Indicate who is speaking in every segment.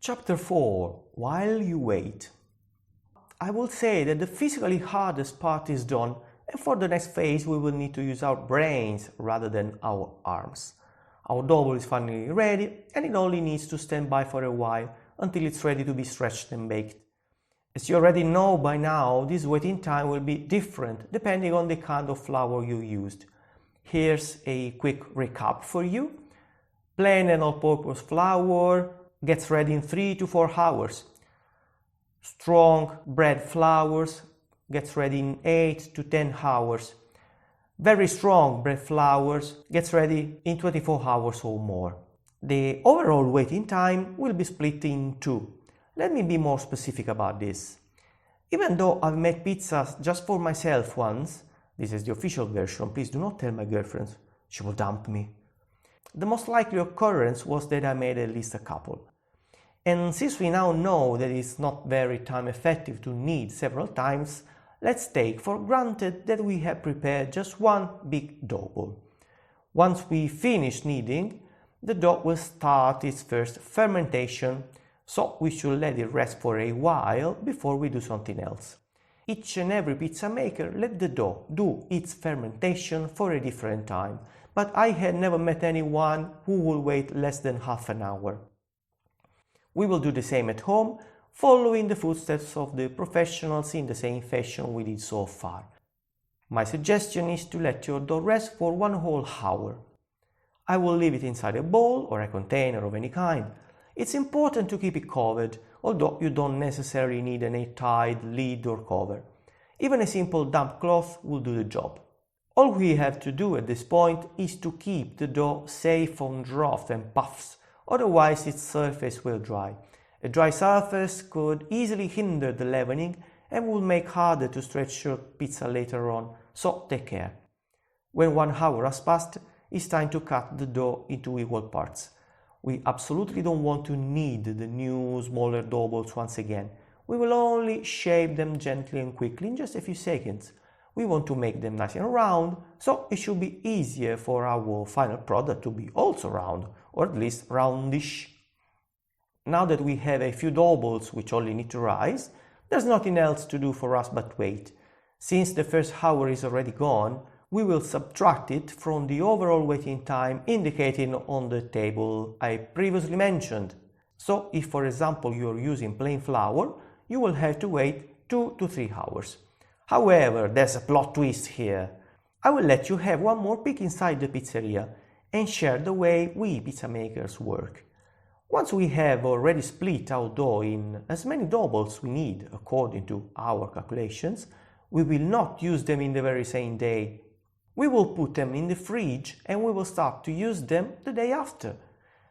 Speaker 1: Chapter 4. While you wait. I will say that the physically hardest part is done, and for the next phase we will need to use our brains rather than our arms. Our dough is finally ready, and it only needs to stand by for a while until it's ready to be stretched and baked. As you already know by now, this waiting time will be different depending on the kind of flour you used. Here's a quick recap for you. Plain and all-purpose flour gets ready in 3 to 4 hours. Strong bread flours gets ready in 8 to 10 hours. Very strong bread flours gets ready in 24 hours or more. The overall waiting time will be split in 2. Let me be more specific about this. Even though I've made pizzas just for myself once, this is the official version, please do not tell my girlfriend, she will dump me. The most likely occurrence was that I made at least a couple. And since we now know that it's not very time effective to knead several times, let's take for granted that we have prepared just one big dough ball. Once we finish kneading, the dough will start its first fermentation, so we should let it rest for a while before we do something else. Each and every pizza maker let the dough do its fermentation for a different time, but I had never met anyone who would wait less than half an hour. We will do the same at home, following the footsteps of the professionals in the same fashion we did so far. My suggestion is to let your dough rest for 1 whole hour. I will leave it inside a bowl or a container of any kind. It's important to keep it covered, although you don't necessarily need an airtight lid or cover. Even a simple damp cloth will do the job. All we have to do at this point is to keep the dough safe from draught and puffs, otherwise its surface will dry. A dry surface could easily hinder the leavening and will make harder to stretch your pizza later on, so take care. When 1 hour has passed, it's time to cut the dough into equal parts. We absolutely don't want to knead the new smaller dough balls once again. We will only shape them gently and quickly in just a few seconds. We want to make them nice and round, so it should be easier for our final product to be also round, or at least roundish. Now that we have a few dough balls which only need to rise, there's nothing else to do for us but wait. Since the first hour is already gone, we will subtract it from the overall waiting time indicated on the table I previously mentioned. So if, for example, you are using plain flour, you will have to wait 2 to 3 hours. However, there's a plot twist here. I will let you have one more peek inside the pizzeria and share the way we pizza makers work. Once we have already split our dough in as many dough balls we need according to our calculations, we will not use them in the very same day. We will put them in the fridge and we will start to use them the day after.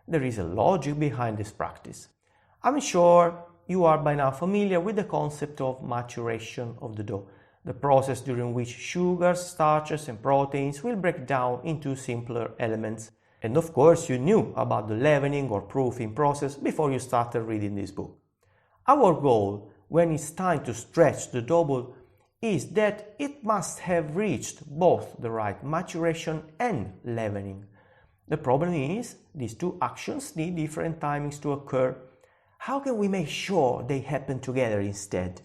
Speaker 1: There is a logic behind this practice. I'm sure you are by now familiar with the concept of maturation of the dough, the process during which sugars, starches and proteins will break down into simpler elements. And of course you knew about the leavening or proofing process before you started reading this book. Our goal when it's time to stretch the dough ball is that it must have reached both the right maturation and leavening. The problem is these two actions need different timings to occur. How can we make sure they happen together instead?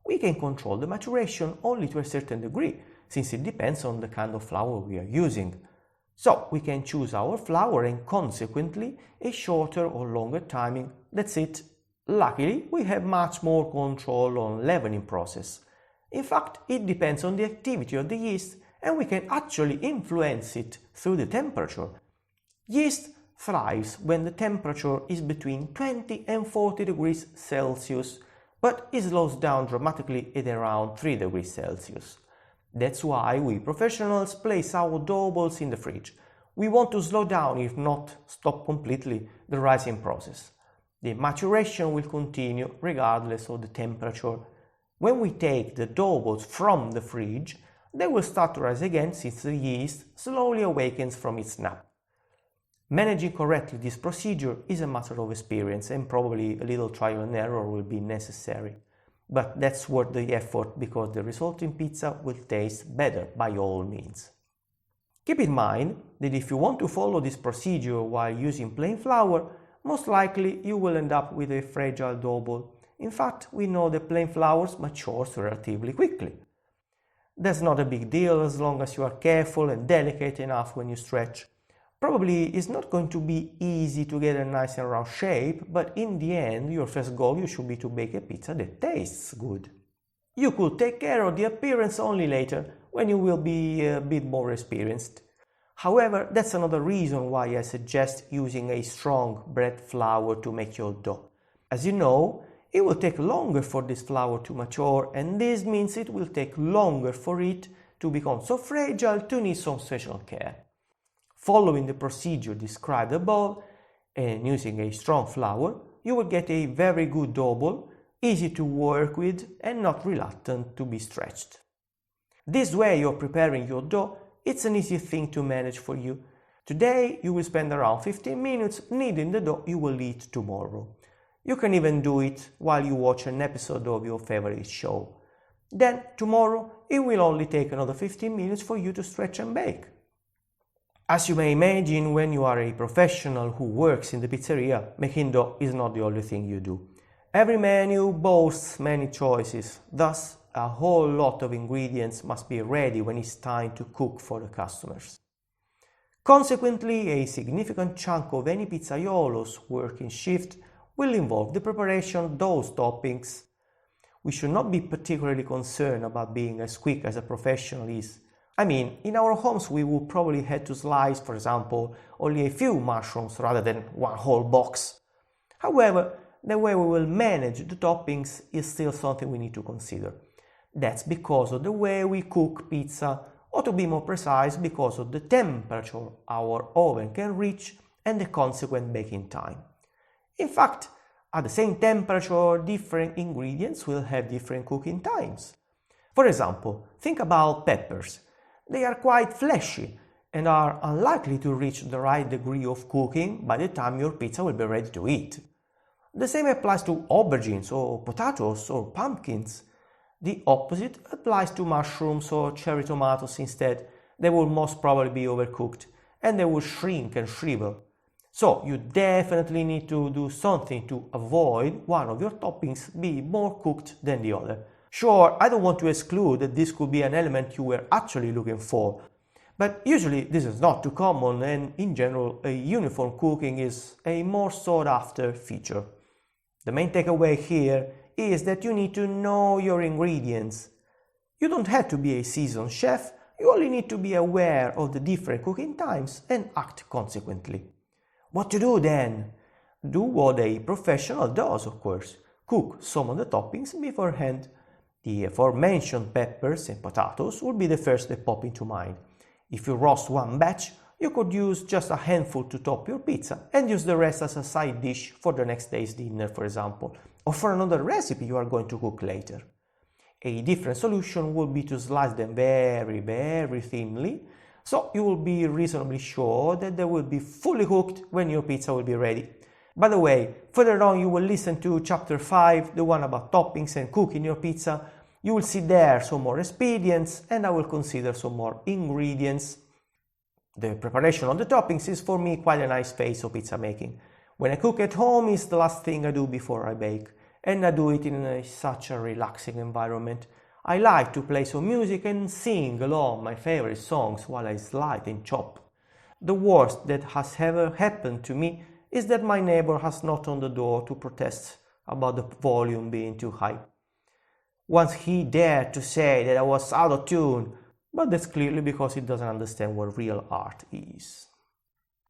Speaker 1: We can control the maturation only to a certain degree, since it depends on the kind of flour we are using. So we can choose our flour and consequently a shorter or longer timing. That's it. Luckily, we have much more control on leavening process. In fact, it depends on the activity of the yeast and we can actually influence it through the temperature. Yeast thrives when the temperature is between 20 and 40 degrees Celsius, but it slows down dramatically at around 3 degrees Celsius. That's why we professionals place our dough balls in the fridge. We want to slow down, if not stop completely, the rising process. The maturation will continue regardless of the temperature. When we take the dough balls from the fridge, they will start to rise again since the yeast slowly awakens from its nap. Managing correctly this procedure is a matter of experience and probably a little trial and error will be necessary. But that's worth the effort because the resulting pizza will taste better by all means. Keep in mind that if you want to follow this procedure while using plain flour, most likely you will end up with a fragile dough. In fact, we know that plain flours matures relatively quickly. That's not a big deal as long as you are careful and delicate enough when you stretch. Probably it's not going to be easy to get a nice and round shape, but in the end, your first goal should be to bake a pizza that tastes good. You could take care of the appearance only later, when you will be a bit more experienced. However, that's another reason why I suggest using a strong bread flour to make your dough. As you know, it will take longer for this flour to mature, and this means it will take longer for it to become so fragile to need some special care. Following the procedure described above and using a strong flour, you will get a very good dough, easy to work with and not reluctant to be stretched. This way of preparing your dough, it's an easy thing to manage for you. Today you will spend around 15 minutes kneading the dough you will eat tomorrow. You can even do it while you watch an episode of your favorite show. Then, tomorrow, it will only take another 15 minutes for you to stretch and bake. As you may imagine, when you are a professional who works in the pizzeria, making dough is not the only thing you do. Every menu boasts many choices, thus a whole lot of ingredients must be ready when it's time to cook for the customers. Consequently, a significant chunk of any pizzaiolo's working shift will involve the preparation of those toppings. We should not be particularly concerned about being as quick as a professional is. I mean, in our homes we would probably have to slice, for example, only a few mushrooms rather than one whole box. However, the way we will manage the toppings is still something we need to consider. That's because of the way we cook pizza, or to be more precise, because of the temperature our oven can reach and the consequent baking time. In fact, at the same temperature, different ingredients will have different cooking times. For example, think about peppers. They are quite fleshy and are unlikely to reach the right degree of cooking by the time your pizza will be ready to eat. The same applies to aubergines or potatoes or pumpkins. The opposite applies to mushrooms or cherry tomatoes instead. They will most probably be overcooked and they will shrink and shrivel. So you definitely need to do something to avoid one of your toppings being more cooked than the other. Sure, I don't want to exclude that this could be an element you were actually looking for, but usually this is not too common and in general a uniform cooking is a more sought after feature. The main takeaway here is that you need to know your ingredients. You don't have to be a seasoned chef, you only need to be aware of the different cooking times and act consequently. What to do then? Do what a professional does, of course. Cook some of the toppings beforehand. The aforementioned peppers and potatoes will be the first that pop into mind. If you roast one batch, you could use just a handful to top your pizza and use the rest as a side dish for the next day's dinner, for example, or for another recipe you are going to cook later. A different solution would be to slice them very, very thinly, so you will be reasonably sure that they will be fully cooked when your pizza will be ready. By the way, further on you will listen to chapter 5, the one about toppings and cooking your pizza. You will see there some more expedients and I will consider some more ingredients. The preparation of the toppings is for me quite a nice phase of pizza making. When I cook at home, it's the last thing I do before I bake, and I do it in such a relaxing environment. I like to play some music and sing along my favorite songs while I slice and chop. The worst that has ever happened to me is that my neighbor has knocked on the door to protest about the volume being too high. Once he dared to say that I was out of tune, but that's clearly because he doesn't understand what real art is.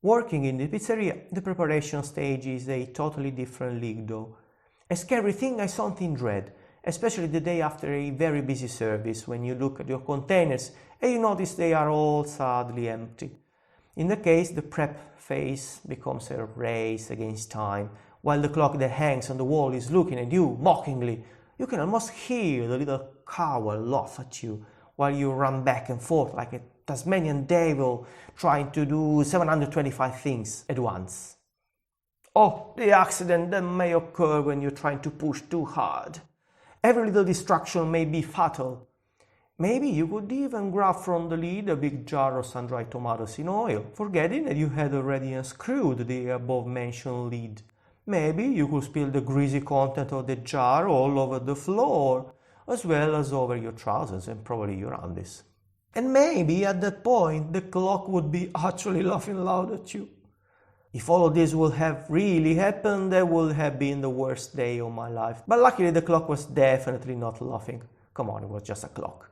Speaker 1: Working in the pizzeria, the preparation stage is a totally different league though. A scary thing I something dread, especially the day after a very busy service when you look at your containers and you notice they are all sadly empty. In that case, the prep phase becomes a race against time. While the clock that hangs on the wall is looking at you mockingly, you can almost hear the little cow laugh at you while you run back and forth like a Tasmanian devil trying to do 725 things at once. Oh, the accident that may occur when you're trying to push too hard. Every little distraction may be fatal. Maybe you could even grab from the lid a big jar of sun-dried tomatoes in oil, forgetting that you had already unscrewed the above-mentioned lid. Maybe you could spill the greasy content of the jar all over the floor, as well as over your trousers and probably your undies. And maybe at that point the clock would be actually laughing loud at you. If all of this would have really happened, that would have been the worst day of my life. But luckily the clock was definitely not laughing. Come on, it was just a clock.